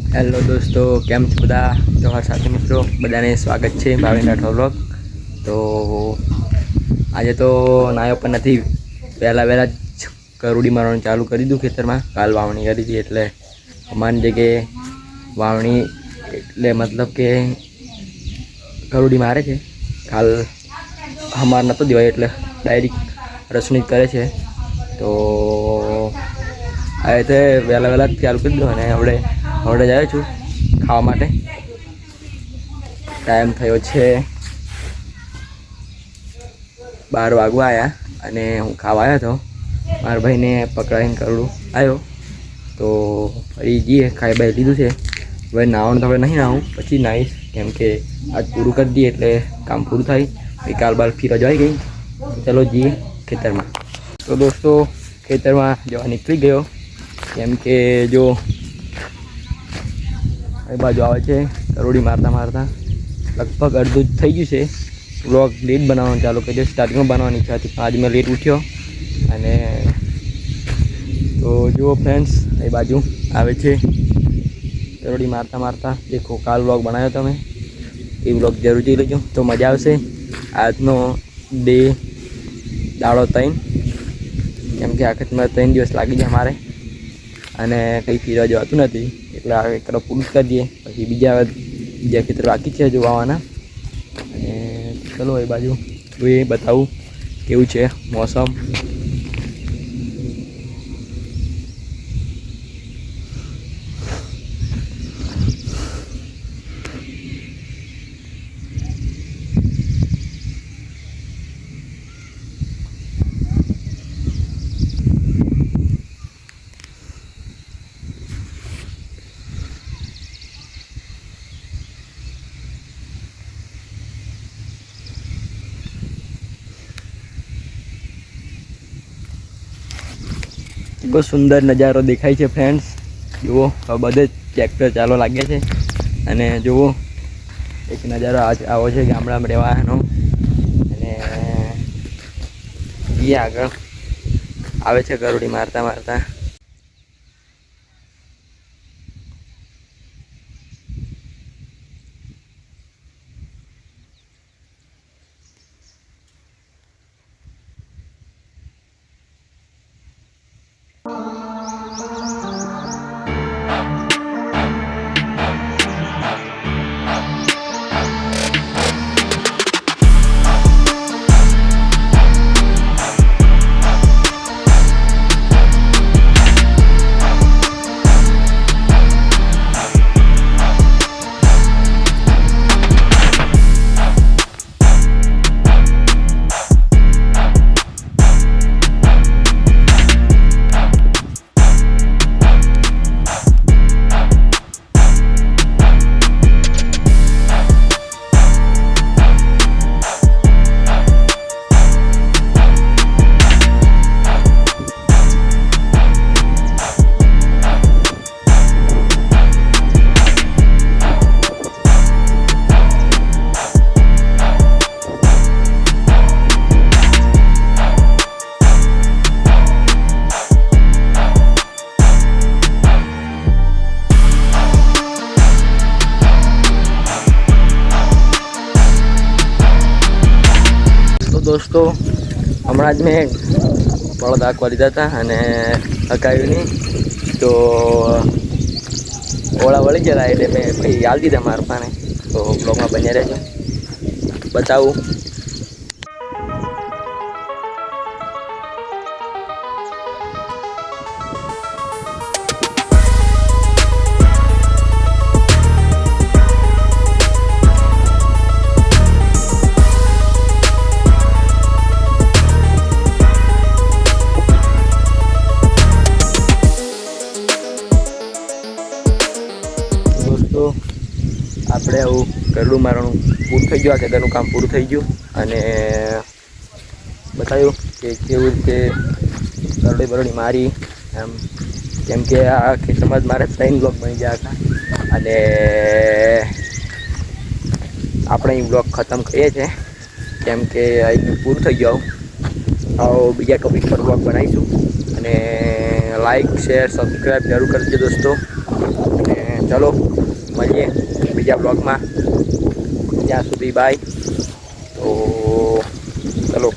Hello દોસ્તો, કેમ છો બધા? તમારા સાથી મિત્રો બધાને સ્વાગત છે ભાવિન રાઠોડ વ્લોગ. તો આજે તો નાયો પણ નથી, વહેલા જ કરોડી મારવાનું ચાલુ કરી દીધું ખેતરમાં. કાલ વાવણી કરી હતી એટલે અમારી જગ્યાએ વાવણી એટલે મતલબ કે કરોડી મારે છે. કાલ અમાર નહોતો દેવાય એટલે ડાયરેક્ટ રસણી કરે છે. તો આ રીતે વહેલા ચાલુ કરી દીધું અને હવે જાય છું ખાવા માટે. ટાઈમ થયો છે 12 વાગવા આવ્યા અને હું ખાવા આવ્યો હતો. મારા ભાઈને પકડાઈને કરોડું આવ્યો તો ફરી જઈએ. ખાઈ બાઈ લીધું છે. હવે નાવાનું તો હવે નહીં નાહું, પછી નાહીશ, કેમ કે આજ પૂરું કરી દઈએ એટલે કામ પૂરું થાય. કાલ બાર ફી રજા આવી ગઈ. ચલો જઈએ ખેતરમાં. તો દોસ્તો ખેતરમાં જવા નીકળી ગયો, કેમ કે જો એ બાજુ આવે છે કરોડી મારતા લગભગ અડધું જ થઈ ગયું છે. વ્લોગ લેટ બનાવવાનું ચાલુ કરી દો. સ્ટાર્ટિંગમાં બનાવવાની ઈચ્છા હતી પણ આજ મેં લેટ ઉઠ્યો. અને તો જુઓ ફ્રેન્ડ્સ, એ બાજુ આવે છે કરોડી મારતા દેખો. કાલ વ્લોગ બનાવ્યો તમે, એ વ્લોગ જરૂર જોઈ લેજો તો મજા આવશે. આજનો દાડો 3, કેમ કે આખતમાં 3 દિવસ લાગી જાય અમારે અને કંઈ ફીરવા જવાતું નથી એટલે આ એક તરફ પૂરું કરી દઈએ. પછી બીજા ખેતર બાકી છે જોવાના. અને ચલો એ બાજુ એ બતાવું કેવું છે મોસમ. બહુ સુંદર નજારો દેખાય છે ફ્રેન્ડ્સ. જુઓ બધે ટ્રેક્ટર ચાલવા લાગ્યા છે અને જુઓ એક નજારો આવો છે ગામડામાં રહેવાનો. અને એ આગળ આવે છે કરોડી મારતા. દોસ્તો હમણાં જ મેં બળદ આંકવા લીધા હતા અને હકાવ્યું નહીં તો ઓળા વળી ગયેલા એટલે મેં ભાઈ હાલ દીધા મારા પાને. તો બ્લોગમાં બન્યા રહેજો, બતાવું. આપણે આવું કરડું મારવાનું પૂરું થઈ ગયું. આ ખેતરનું કામ પૂરું થઈ ગયું અને બતાવ્યું કે કેવી રીતે કરડી મારી એમ. કેમ કે આ ખેતરમાં જ મારે 3 બ્લોક બની ગયા હતા અને આપણે એ બ્લોક ખતમ કરીએ છીએ, કેમ કે અહીં પૂરું થઈ ગયું. આવો બીજા ટોપિક પર બ્લોગ બનાવીશું અને લાઈક શેર સબસ્ક્રાઈબ જરૂર કરજો દોસ્તો. અને ચલો મળીએ બીજા બ્લોગમાં, ત્યાં સુધી બાય. તો ચલો.